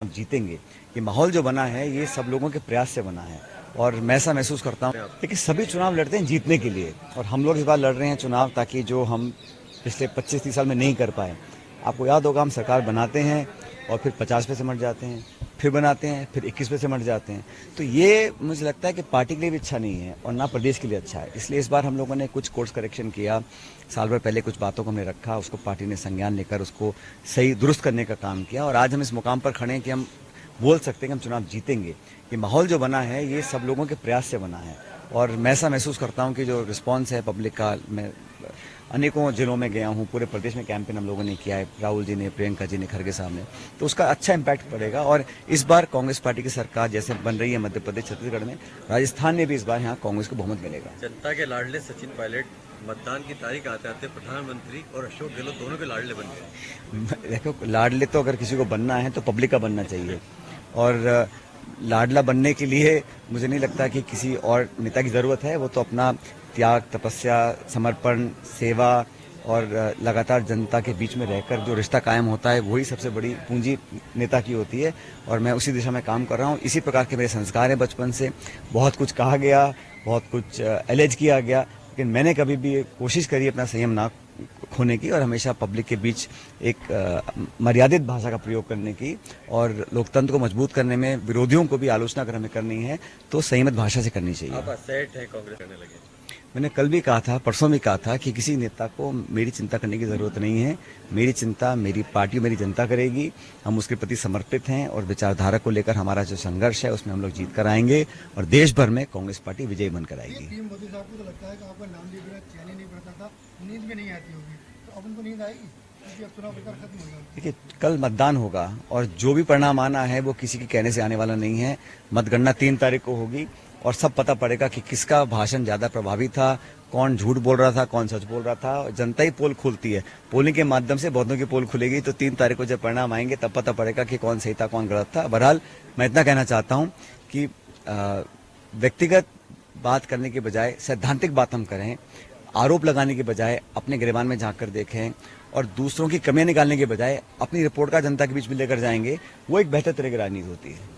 जीतेंगे। ये माहौल जो बना है ये सब लोगों के प्रयास से बना है और मैं ऐसा महसूस करता हूँ। देखिए, सभी चुनाव लड़ते हैं जीतने के लिए और हम लोग इस बार लड़ रहे हैं चुनाव ताकि जो हम पिछले 25-30 साल में नहीं कर पाए। आपको याद होगा, हम सरकार बनाते हैं और फिर 50 पे सिमट जाते हैं, फिर बनाते हैं, फिर 21 पे सिमट जाते हैं। तो ये मुझे लगता है कि पार्टी के लिए भी अच्छा नहीं है और ना प्रदेश के लिए अच्छा है। इसलिए इस बार हम लोगों ने कुछ कोर्स करेक्शन किया। साल भर पहले कुछ बातों को हमने रखा, उसको पार्टी ने संज्ञान लेकर उसको सही दुरुस्त करने का काम किया और आज हम इस मुकाम पर खड़े हैं कि हम बोल सकते हैं कि हम चुनाव जीतेंगे। ये माहौल जो बना है ये सब लोगों के प्रयास से बना है और मैं ऐसा महसूस करता हूं कि जो रिस्पांस है पब्लिक का, मैं अनेकों जिलों में गया हूं, पूरे प्रदेश में कैंपेन हम लोगों ने किया है, राहुल जी ने, प्रियंका जी ने, खड़गे साहब ने, तो उसका अच्छा इम्पैक्ट पड़ेगा। और इस बार कांग्रेस पार्टी की सरकार जैसे बन रही है मध्य प्रदेश, छत्तीसगढ़ में, राजस्थान में भी इस बार यहाँ कांग्रेस को बहुमत मिलेगा। जनता के लाडले सचिन पायलट मतदान की तारीख आते आते प्रधानमंत्री और अशोक गहलोत दोनों के लाडले बन गए। देखो, लाडले तो अगर किसी को बनना है तो पब्लिक का बनना चाहिए और लाडला बनने के लिए मुझे नहीं लगता कि किसी और नेता की जरूरत है। वो तो अपना त्याग, तपस्या, समर्पण, सेवा और लगातार जनता के बीच में रहकर जो रिश्ता कायम होता है वही सबसे बड़ी पूंजी नेता की होती है और मैं उसी दिशा में काम कर रहा हूँ। इसी प्रकार के मेरे संस्कार हैं बचपन से। बहुत कुछ कहा गया, बहुत कुछ एलेज किया गया, लेकिन मैंने कभी भी कोशिश करी अपना संयम ना खोने की और हमेशा पब्लिक के बीच एक मर्यादित भाषा का प्रयोग करने की और लोकतंत्र को मजबूत करने में विरोधियों को भी आलोचना अगर हमें करनी है तो संयमित भाषा से करनी चाहिए। आप सेट है कांग्रेस करने लगे। मैंने कल भी कहा था, परसों भी कहा था कि किसी नेता को मेरी चिंता करने की जरूरत नहीं है। मेरी चिंता मेरी पार्टी, मेरी जनता करेगी। हम उसके प्रति समर्पित हैं और विचारधारा को लेकर हमारा जो संघर्ष है उसमें हम लोग जीत कर आएंगे और देश भर में कांग्रेस पार्टी विजयी बनकर आएगी। पीएम मोदी साहब को तो लगता है कि आपका नाम लिए बिना चैन ही नहीं पड़ता था, नींद भी नहीं आती होगी, तो अब उनको नींद आएगी क्योंकि अब चुनाव प्रचार खत्म हो जाएगा। देखिए, कल मतदान होगा और जो भी परिणाम आना है वो किसी के कहने से आने वाला नहीं है। मतगणना 3 तारीख को होगी और सब पता पड़ेगा कि किसका भाषण ज्यादा प्रभावी था, कौन झूठ बोल रहा था, कौन सच बोल रहा था। जनता ही पोल खोलती है, पोलिंग के माध्यम से बहुतों की पोल खुलेगी। तो 3 तारीख को जब परिणाम आएंगे तब पता पड़ेगा कि कौन सही था, कौन गलत था। बहरहाल मैं इतना कहना चाहता हूं कि व्यक्तिगत बात करने के बजाय सैद्धांतिक बात हम करें, आरोप लगाने के बजाय अपने गिरेबान में झांक कर देखें और दूसरों की कमियां निकालने के बजाय अपनी रिपोर्ट का जनता के बीच में लेकर जाएंगे, वो एक बेहतर तरह की राजनीति होती है।